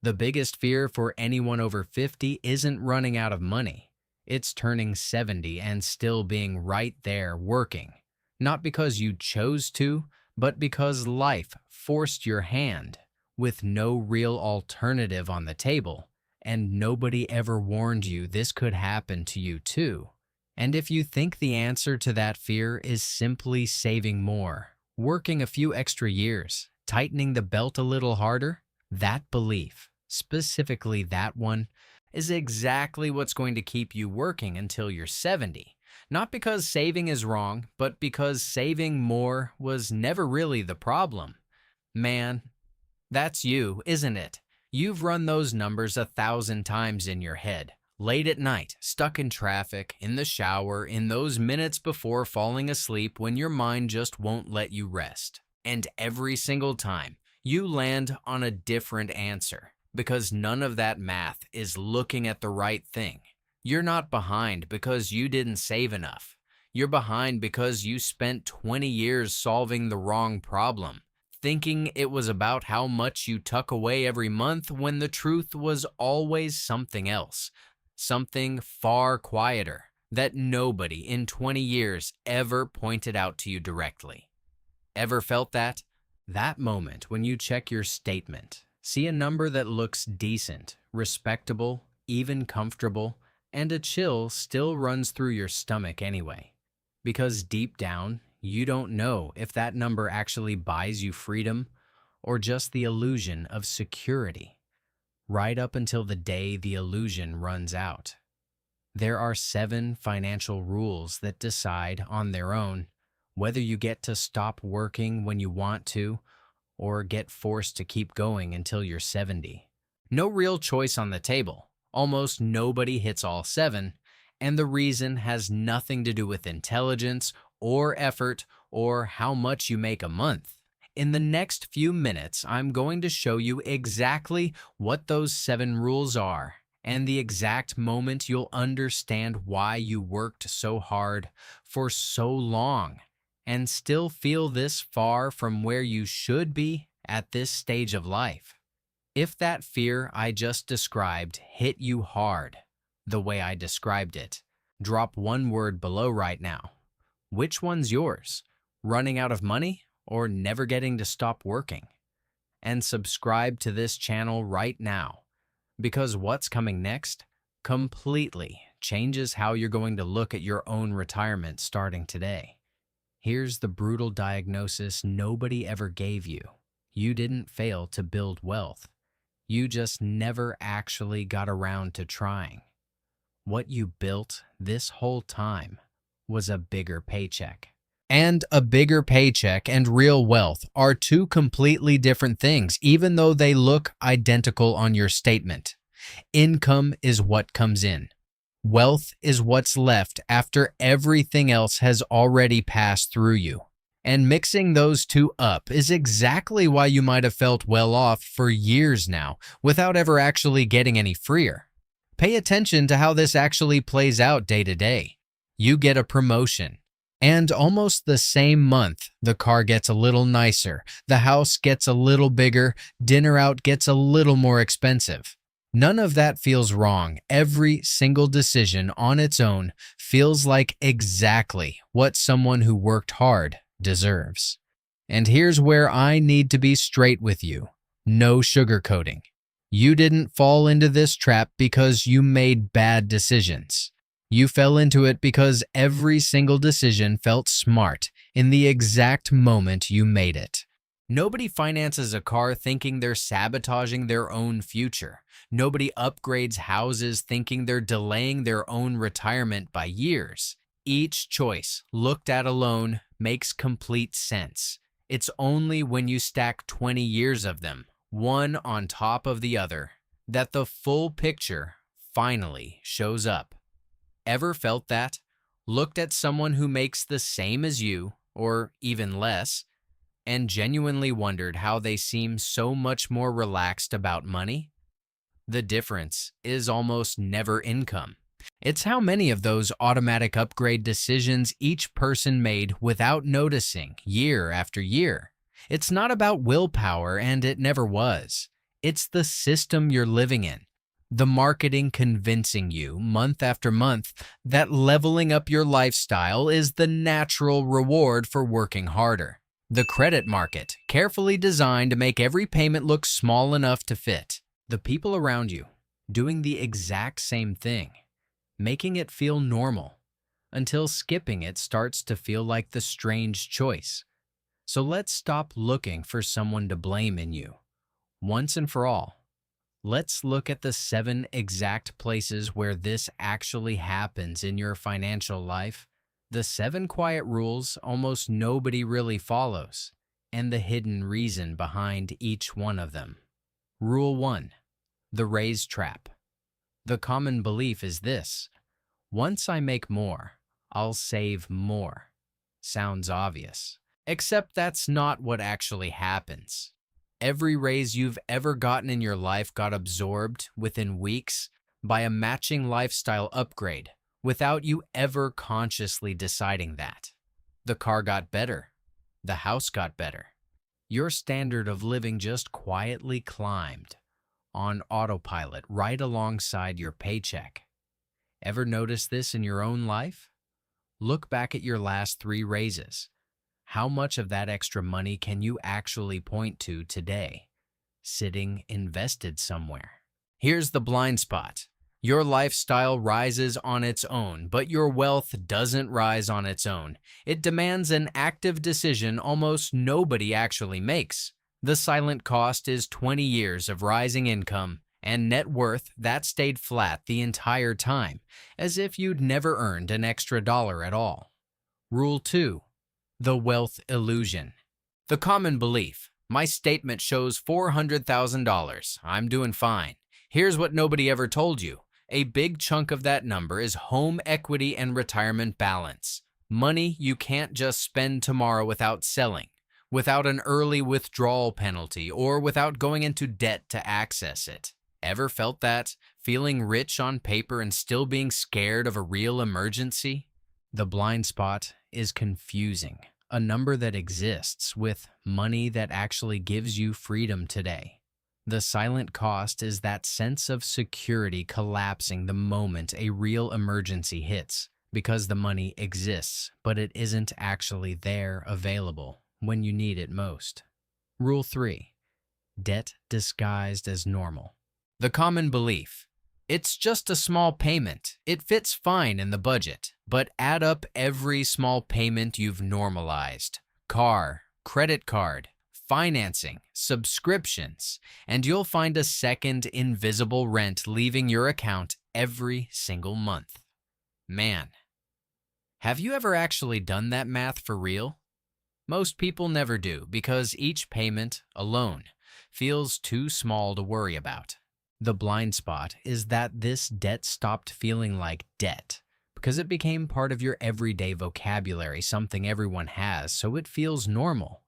The biggest fear for anyone over 50 isn't running out of money. It's turning 70 and still being right there working. Not because you chose to, but because life forced your hand, with no real alternative on the table, and nobody ever warned you this could happen to you too. And if you think the answer to that fear is simply saving more, working a few extra years, tightening the belt a little harder, that belief, specifically that one, is exactly what's going to keep you working until you're 70. Not because saving is wrong, but because saving more was never really the problem. Man, that's you, isn't it? You've run those numbers 1,000 times in your head. Late at night, stuck in traffic, in the shower, in those minutes before falling asleep when your mind just won't let you rest. And every single time, you land on a different answer, because none of that math is looking at the right thing. You're not behind because you didn't save enough. You're behind because you spent 20 years solving the wrong problem, thinking it was about how much you tuck away every month when the truth was always something else. Something far quieter that nobody in 20 years ever pointed out to you directly. Ever felt that? That moment when you check your statement, see a number that looks decent, respectable, even comfortable, and a chill still runs through your stomach anyway. Because deep down, you don't know if that number actually buys you freedom or just the illusion of security. Right up until the day the illusion runs out. There are 7 financial rules that decide on their own whether you get to stop working when you want to or get forced to keep going until you're 70. No real choice on the table. Almost nobody hits all 7, and the reason has nothing to do with intelligence or effort or how much you make a month. In the next few minutes, I'm going to show you exactly what those 7 rules are and the exact moment you'll understand why you worked so hard for so long and still feel this far from where you should be at this stage of life. If that fear I just described hit you hard, the way I described it, drop one word below right now. Which one's yours? Running out of money? Or never getting to stop working? And subscribe to this channel right now, because what's coming next completely changes how you're going to look at your own retirement starting today. Here's the brutal diagnosis nobody ever gave you. You didn't fail to build wealth. You just never actually got around to trying. What you built this whole time was a bigger paycheck. And a bigger paycheck and real wealth are 2 completely different things, even though they look identical on your statement. Income is what comes in. Wealth is what's left after everything else has already passed through you. And mixing those 2 up is exactly why you might have felt well off for years now, without ever actually getting any freer. Pay attention to how this actually plays out day to day. You get a promotion. And almost the same month, the car gets a little nicer, the house gets a little bigger, dinner out gets a little more expensive. None of that feels wrong. Every single decision on its own feels like exactly what someone who worked hard deserves. And here's where I need to be straight with you. No sugarcoating. You didn't fall into this trap because you made bad decisions. You fell into it because every single decision felt smart in the exact moment you made it. Nobody finances a car thinking they're sabotaging their own future. Nobody upgrades houses thinking they're delaying their own retirement by years. Each choice, looked at alone, makes complete sense. It's only when you stack 20 years of them, one on top of the other, that the full picture finally shows up. Ever felt that? Looked at someone who makes the same as you, or even less, and genuinely wondered how they seem so much more relaxed about money? The difference is almost never income. It's how many of those automatic upgrade decisions each person made without noticing year after year. It's not about willpower, and it never was. It's the system you're living in. The marketing convincing you, month after month, that leveling up your lifestyle is the natural reward for working harder. The credit market, carefully designed to make every payment look small enough to fit. The people around you, doing the exact same thing, making it feel normal, until skipping it starts to feel like the strange choice. So let's stop looking for someone to blame in you. Once and for all, let's look at the 7 exact places where this actually happens in your financial life, the 7 quiet rules almost nobody really follows, and the hidden reason behind each one of them. Rule 1. The raise trap. The common belief is this: once I make more, I'll save more. Sounds obvious. Except that's not what actually happens. Every raise you've ever gotten in your life got absorbed within weeks by a matching lifestyle upgrade without you ever consciously deciding that. The car got better. The house got better. Your standard of living just quietly climbed on autopilot right alongside your paycheck. Ever notice this in your own life? Look back at your last 3 raises. How much of that extra money can you actually point to today, sitting invested somewhere? Here's the blind spot. Your lifestyle rises on its own, but your wealth doesn't rise on its own. It demands an active decision almost nobody actually makes. The silent cost is 20 years of rising income and net worth that stayed flat the entire time, as if you'd never earned an extra dollar at all. Rule 2. The wealth illusion. The common belief: my statement shows $400,000. I'm doing fine. Here's what nobody ever told you. A big chunk of that number is home equity and retirement balance. Money you can't just spend tomorrow without selling, without an early withdrawal penalty, or without going into debt to access it. Ever felt that? Feeling rich on paper and still being scared of a real emergency? The blind spot is confusing. A number that exists with money that actually gives you freedom today. The silent cost is that sense of security collapsing the moment a real emergency hits, because the money exists, but it isn't actually there available when you need it most. Rule 3. Debt disguised as normal. The common belief: it's just a small payment. It fits fine in the budget. But add up every small payment you've normalized: car, credit card, financing, subscriptions, and you'll find a second invisible rent leaving your account every single month. Man, have you ever actually done that math for real? Most people never do, because each payment alone feels too small to worry about. The blind spot is that this debt stopped feeling like debt because it became part of your everyday vocabulary, something everyone has, so it feels normal.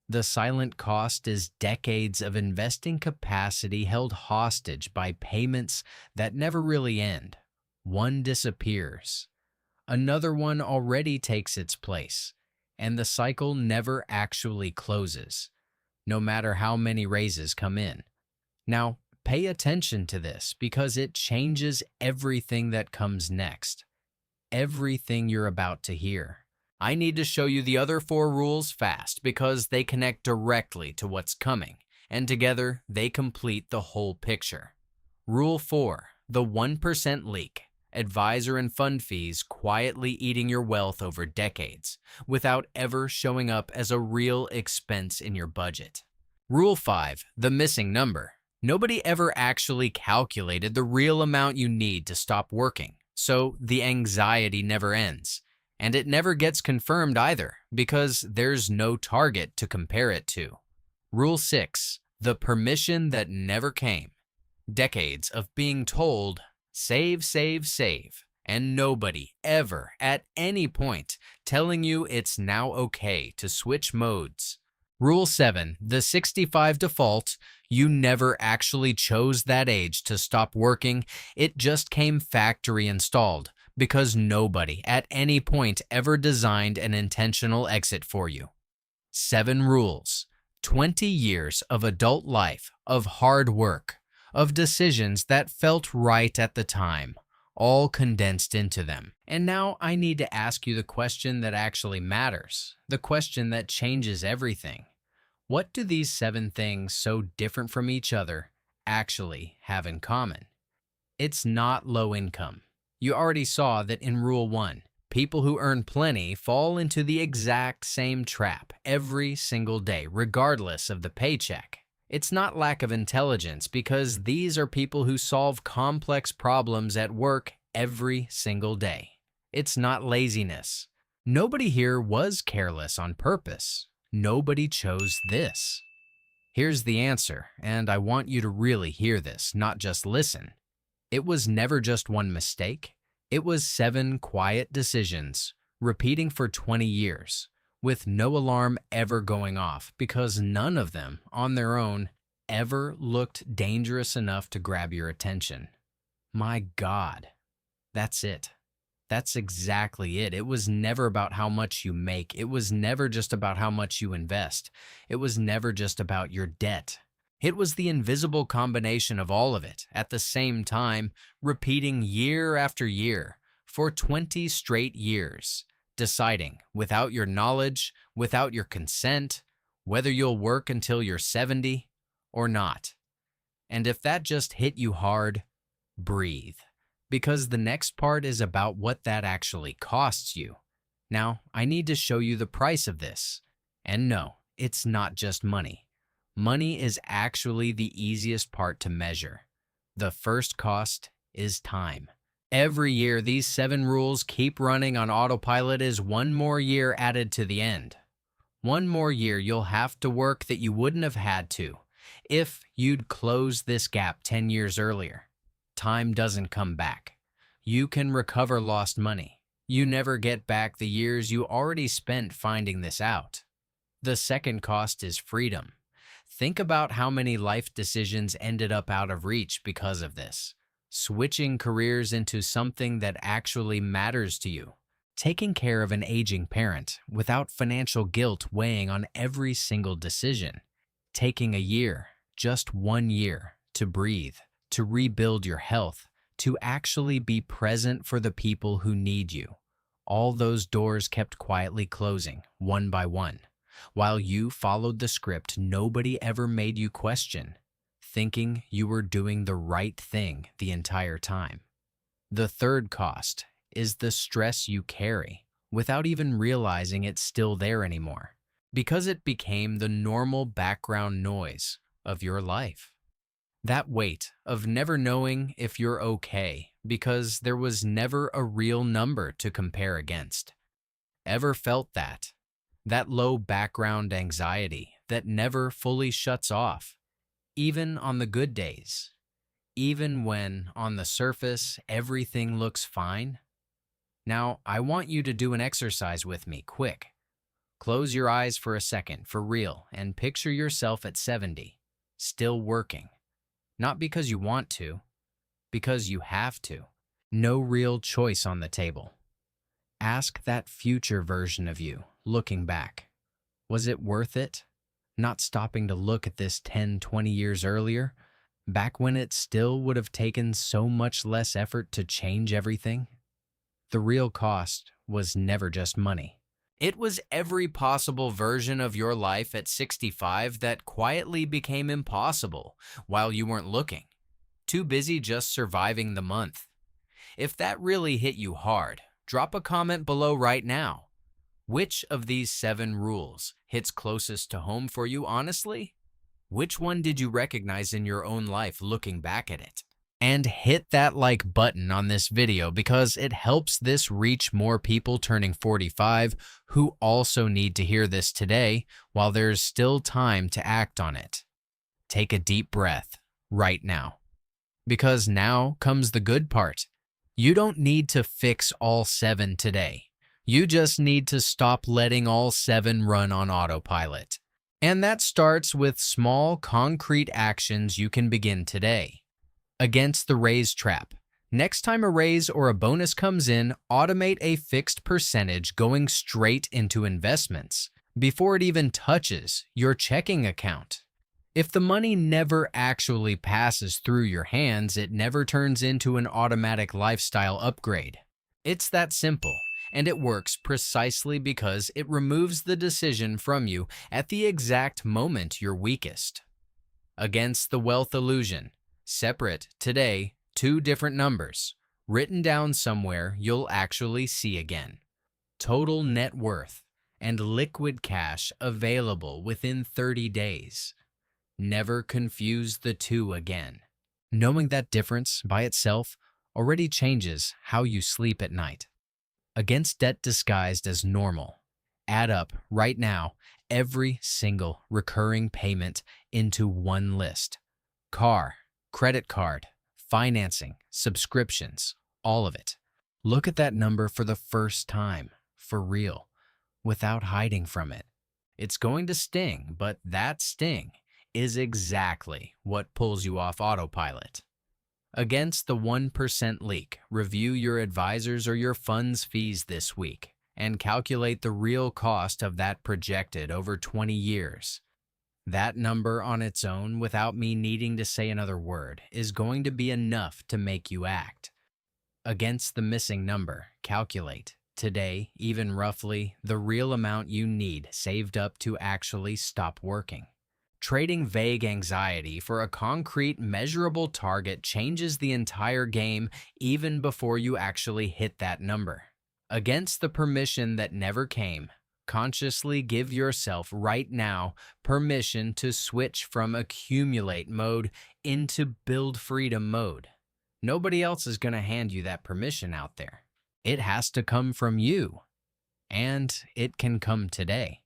The silent cost is decades of investing capacity held hostage by payments that never really end. One disappears. Another one already takes its place, and the cycle never actually closes, no matter how many raises come in. Now, pay attention to this because it changes everything that comes next. Everything you're about to hear. I need to show you the other 4 rules fast because they connect directly to what's coming, and together they complete the whole picture. Rule 4. The 1% leak. Advisor and fund fees quietly eating your wealth over decades without ever showing up as a real expense in your budget. Rule 5. The missing number. Nobody ever actually calculated the real amount you need to stop working, so the anxiety never ends. And it never gets confirmed either, because there's no target to compare it to. Rule 6. The permission that never came. Decades of being told, save, save, save, and nobody ever, at any point, telling you it's now okay to switch modes. Rule 7. The 65 default. You never actually chose that age to stop working. It just came factory installed because nobody at any point ever designed an intentional exit for you. 7 rules. 20 years of adult life, of hard work, of decisions that felt right at the time, all condensed into them. And now I need to ask you the question that actually matters, the question that changes everything. What do these 7 things so different from each other actually have in common? It's not low income. You already saw that in Rule 1. People who earn plenty fall into the exact same trap every single day, regardless of the paycheck. It's not lack of intelligence, because these are people who solve complex problems at work every single day. It's not laziness. Nobody here was careless on purpose. Nobody chose this. Here's the answer, and I want you to really hear this, not just listen. It was never just one mistake. It was 7 quiet decisions, repeating for 20 years, with no alarm ever going off, because none of them, on their own, ever looked dangerous enough to grab your attention. My God, that's it. That's exactly it. It was never about how much you make. It was never just about how much you invest. It was never just about your debt. It was the invisible combination of all of it at the same time, repeating year after year for 20 straight years, deciding without your knowledge, without your consent, whether you'll work until you're 70 or not. And if that just hit you hard, breathe, because the next part is about what that actually costs you. Now, I need to show you the price of this. And no, it's not just money. Money is actually the easiest part to measure. The first cost is time. Every year, these 7 rules keep running on autopilot as one more year added to the end. One more year you'll have to work that you wouldn't have had to if you'd closed this gap 10 years earlier. Time doesn't come back. You can recover lost money. You never get back the years you already spent finding this out. The second cost is freedom. Think about how many life decisions ended up out of reach because of this. Switching careers into something that actually matters to you. Taking care of an aging parent without financial guilt weighing on every single decision. Taking a year, just 1 year, to breathe, to rebuild your health, to actually be present for the people who need you. All those doors kept quietly closing, one by one. While you followed the script nobody ever made you question, thinking you were doing the right thing the entire time. The third cost is the stress you carry without even realizing it's still there anymore, because it became the normal background noise of your life. That weight of never knowing if you're okay because there was never a real number to compare against. Ever felt that? That low background anxiety that never fully shuts off, even on the good days, even when, on the surface, everything looks fine? Now, I want you to do an exercise with me, quick. Close your eyes for a second, for real, and picture yourself at 70, still working. Not because you want to, because you have to. No real choice on the table. Ask that future version of you, looking back. Was it worth it? Not stopping to look at this 10, 20 years earlier, back when it still would have taken so much less effort to change everything? The real cost was never just money. It was every possible version of your life at 65 that quietly became impossible while you weren't looking. Too busy just surviving the month. If that really hit you hard, drop a comment below right now. Which of these 7 rules hits closest to home for you, honestly? Which one did you recognize in your own life looking back at it? And hit that like button on this video because it helps this reach more people turning 45 who also need to hear this today while there's still time to act on it. Take a deep breath right now. Because now comes the good part. You don't need to fix all 7 today. You just need to stop letting all 7 run on autopilot. And that starts with small, concrete actions you can begin today. Against the raise trap. Next time a raise or a bonus comes in, automate a fixed percentage going straight into investments. before it even touches your checking account. If the money never actually passes through your hands, it never turns into an automatic lifestyle upgrade. It's that simple, and it works precisely because it removes the decision from you at the exact moment you're weakest. Against the wealth illusion, separate today two different numbers, written down somewhere you'll actually see again. Total net worth and liquid cash available within 30 days. Never confuse the two again. Knowing that difference by itself already changes how you sleep at night. Against debt disguised as normal. Add up right now every single recurring payment into one list. Car, credit card, financing, subscriptions, all of it. Look at that number for the first time, for real, without hiding from it. It's going to sting, but that sting is exactly what pulls you off autopilot. Against the 1% leak, review your advisors or your fund's fees this week and calculate the real cost of that projected over 20 years. That number on its own, without me needing to say another word, is going to be enough to make you act. Against the missing number, calculate, today, even roughly, the real amount you need saved up to actually stop working. Trading vague anxiety for a concrete, measurable target changes the entire game even before you actually hit that number. Against the permission that never came, consciously give yourself right now permission to switch from accumulate mode into build freedom mode. Nobody else is going to hand you that permission out there. It has to come from you, and it can come today.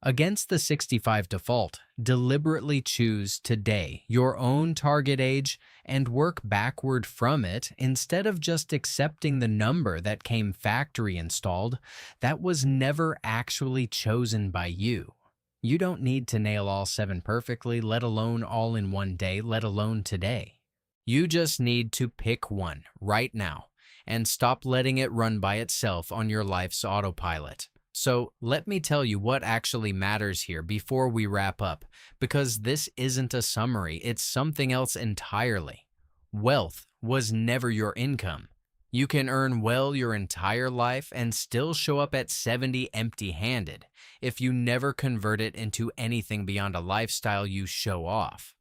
Against the 65 default, deliberately choose today your own target age and work backward from it instead of just accepting the number that came factory installed that was never actually chosen by you. You don't need to nail all 7 perfectly, let alone all in one day, let alone today. You just need to pick one right now and stop letting it run by itself on your life's autopilot. So let me tell you what actually matters here before we wrap up, because this isn't a summary, it's something else entirely. Wealth was never your income. You can earn well your entire life and still show up at 70 empty-handed if you never convert it into anything beyond a lifestyle you show off.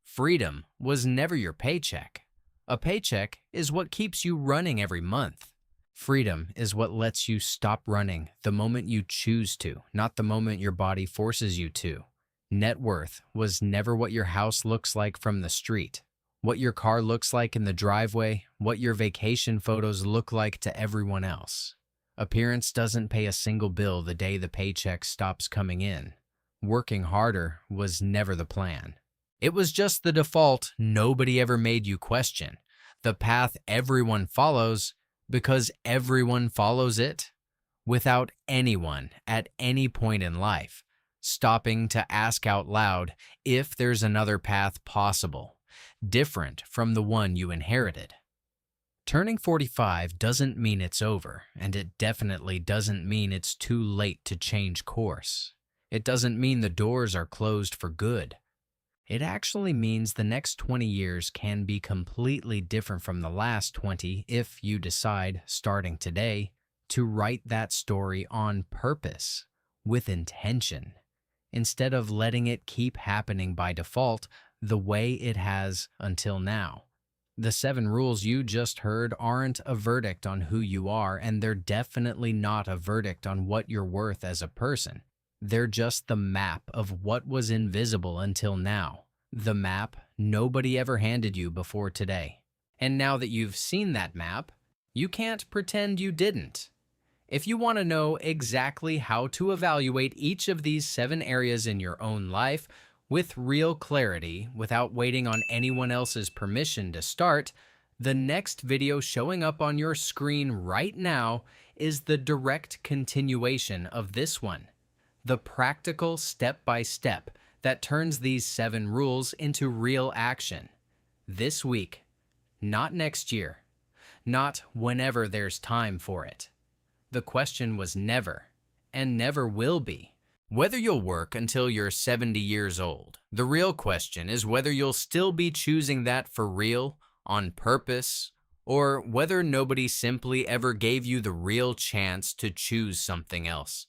Freedom was never your paycheck. A paycheck is what keeps you running every month. Freedom is what lets you stop running the moment you choose to, not the moment your body forces you to. Net worth was never what your house looks like from the street, what your car looks like in the driveway, what your vacation photos look like to everyone else. Appearance doesn't pay a single bill the day the paycheck stops coming in. Working harder was never the plan. It was just the default nobody ever made you question, the path everyone follows because everyone follows it, without anyone at any point in life stopping to ask out loud if there's another path possible, different from the one you inherited. Turning 45 doesn't mean it's over, and it definitely doesn't mean it's too late to change course. It doesn't mean the doors are closed for good. It actually means the next 20 years can be completely different from the last 20 if you decide, starting today, to write that story on purpose, with intention, instead of letting it keep happening by default the way it has until now. The 7 rules you just heard aren't a verdict on who you are, and they're definitely not a verdict on what you're worth as a person. They're just the map of what was invisible until now. The map nobody ever handed you before today. And now that you've seen that map, you can't pretend you didn't. If you want to know exactly how to evaluate each of these 7 areas in your own life with real clarity without waiting on anyone else's permission to start, the next video showing up on your screen right now is the direct continuation of this one. The practical step-by-step that turns these 7 rules into real action. This week, not next year, not whenever there's time for it. The question was never, and never will be, Whether you'll work until you're 70 years old, the real question is whether you'll still be choosing that for real, on purpose, or whether nobody simply ever gave you the real chance to choose something else.